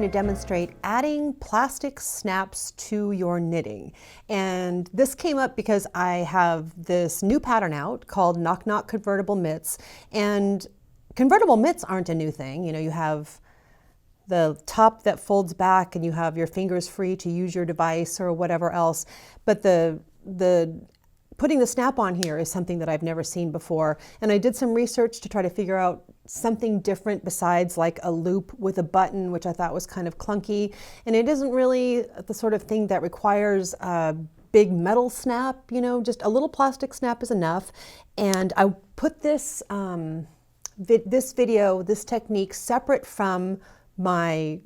to demonstrate adding plastic snaps to your knitting. And this came up because I have this new pattern out called Knock Knock Convertible Mitts. And convertible mitts aren't a new thing. You know, you have the top that folds back and you have your fingers free to use your device or whatever else. But the putting the snap on here is something that I've never seen before. And I did some research to try to figure out something different besides like a loop with a button, which I thought was kind of clunky. And it isn't really the sort of thing that requires a big metal snap, you know, just a little plastic snap is enough. And I put this, this technique separate from my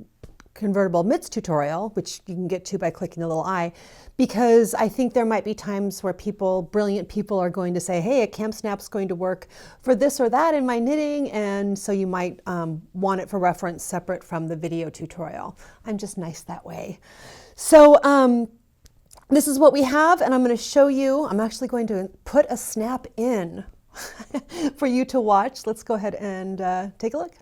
convertible mitts tutorial, which you can get to by clicking the little eye, because I think there might be times where brilliant people are going to say, hey, a cam snap's going to work for this or that in my knitting, and so you might want it for reference separate from the video tutorial. I'm just nice that way. So this is what we have, and I'm going to show you. I'm actually going to put a snap in for you to watch. Let's go ahead and take a look.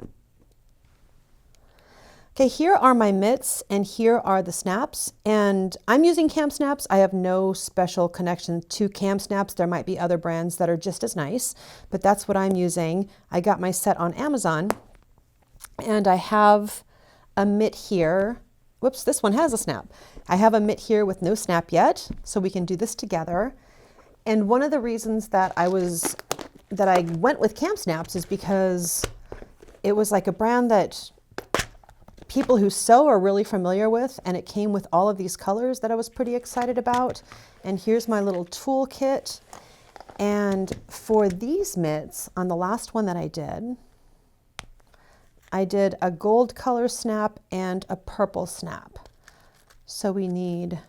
Okay, here are my mitts and here are the snaps, and I'm using cam snaps. I have no special connection to cam snaps. There might be other brands that are just as nice, but that's what I'm using. I got my set on Amazon, and I have a mitt here. Whoops, this one has a snap. I have a mitt here with no snap yet, so we can do this together. And one of the reasons that I went with cam snaps is because it was like a brand that people who sew are really familiar with, and it came with all of these colors that I was pretty excited about. And here's my little tool kit. And for these mitts, on the last one that I did a gold color snap and a purple snap. So we need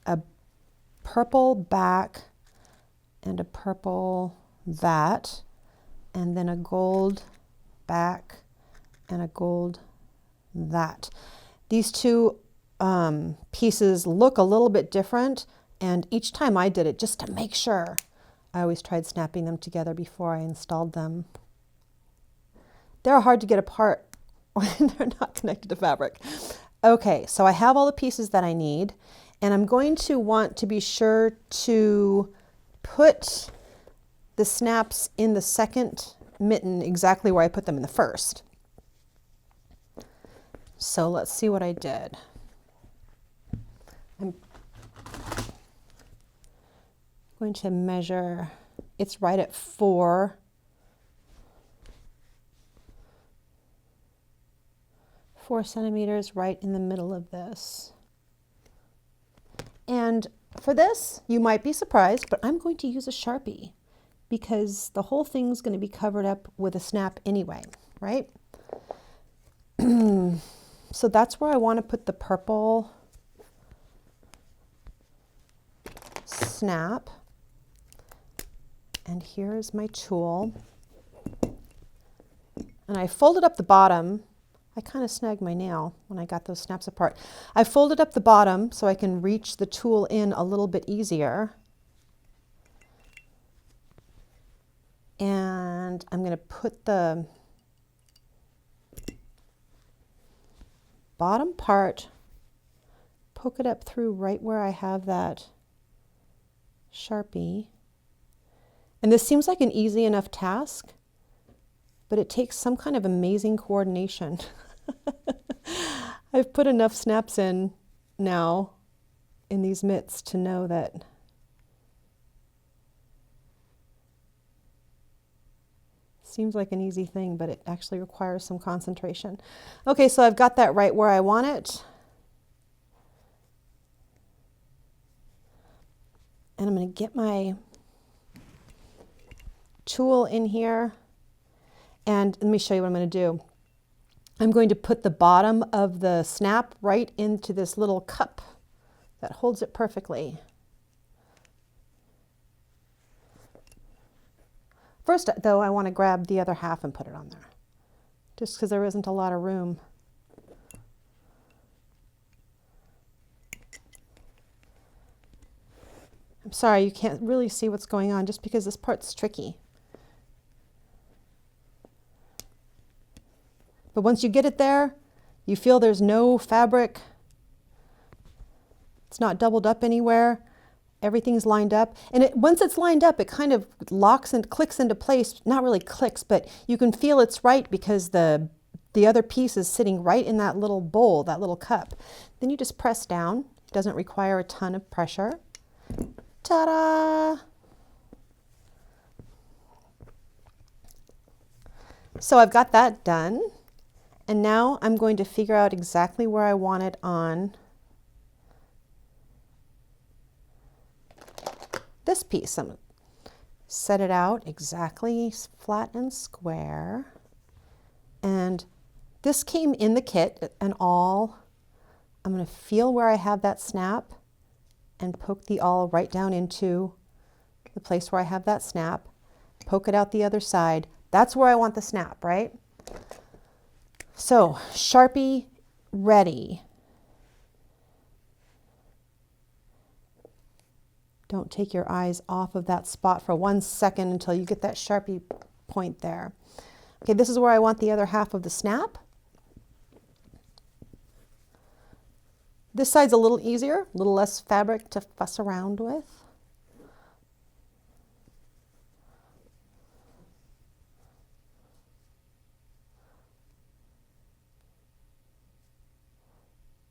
a purple back and a purple that, and then a gold back and a gold that. These two pieces look a little bit different, and each time I did it, just to make sure, I always tried snapping them together before I installed them. They're hard to get apart when they're not connected to fabric. Okay, so I have all the pieces that I need, and I'm going to want to be sure to put the snaps in the second mitten exactly where I put them in the first. So let's see what I did. I'm going to measure, it's right at 4 centimeters right in the middle of this. And for this, you might be surprised, but I'm going to use a Sharpie because the whole thing's going to be covered up with a snap anyway, right? So that's where I want to put the purple snap. And here's my tool. And I folded up the bottom. I kind of snagged my nail when I got those snaps apart. I folded up the bottom so I can reach the tool in a little bit easier. And I'm going to put the bottom part, poke it up through right where I have that Sharpie. And this seems like an easy enough task, but it takes some kind of amazing coordination. I've put enough snaps in now in these mitts to know that seems like an easy thing, but it actually requires some concentration. Okay, so I've got that right where I want it. And I'm going to get my tool in here. And let me show you what I'm going to do. I'm going to put the bottom of the snap right into this little cup that holds it perfectly. First, though, I want to grab the other half and put it on there, just because there isn't a lot of room. I'm sorry, you can't really see what's going on just because this part's tricky. But once you get it there, you feel there's no fabric. It's not doubled up anywhere. Everything's lined up. And once it's lined up, it kind of locks and clicks into place. Not really clicks, but you can feel it's right because the other piece is sitting right in that little bowl, that little cup. Then you just press down. It doesn't require a ton of pressure. Ta-da! So I've got that done. And now I'm going to figure out exactly where I want it on this piece. I'm going to set it out exactly flat and square. And this came in the kit and all. I'm going to feel where I have that snap and poke the awl right down into the place where I have that snap. Poke it out the other side. That's where I want the snap, right? So, Sharpie ready. Don't take your eyes off of that spot for 1 second until you get that Sharpie point there. Okay, this is where I want the other half of the snap. This side's a little easier, a little less fabric to fuss around with.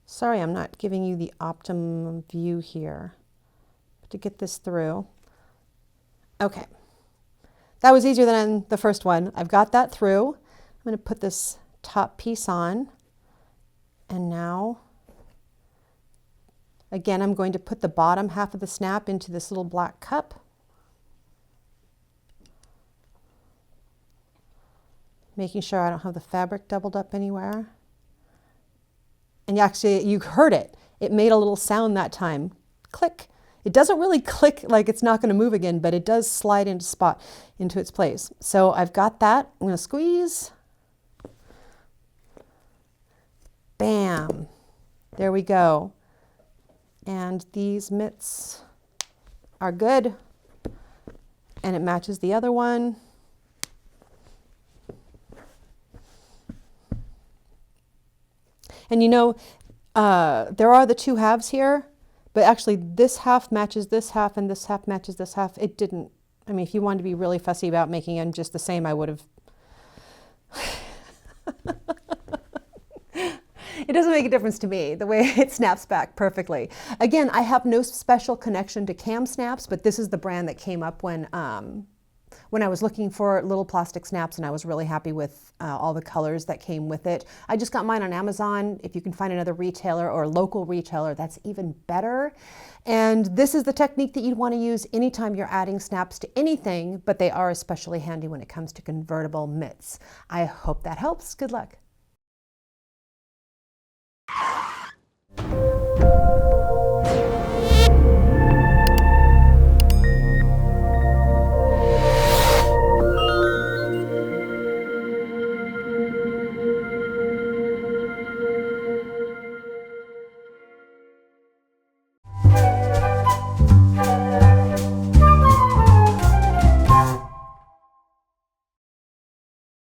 Sorry, I'm not giving you the optimum view here to get this through. Okay, that was easier than the first one. I've got that through. I'm going to put this top piece on, and now again I'm going to put the bottom half of the snap into this little black cup. Making sure I don't have the fabric doubled up anywhere. And actually, you heard it. It made a little sound that time. Click. It doesn't really click like it's not going to move again, but it does slide into its place. So I've got that. I'm going to squeeze. Bam. There we go. And these mitts are good. And it matches the other one. And you know, there are the two halves here, but actually this half matches this half and this half matches this half. It didn't, I mean, if you wanted to be really fussy about making them just the same, I would have. It doesn't make a difference to me, the way it snaps back perfectly. Again, I have no special connection to cam snaps, but this is the brand that came up when I was looking for little plastic snaps, and I was really happy with all the colors that came with it. I just got mine on Amazon. If you can find another retailer or a local retailer, that's even better. And this is the technique that you'd want to use anytime you're adding snaps to anything, but they are especially handy when it comes to convertible mitts. I hope that helps. Good luck.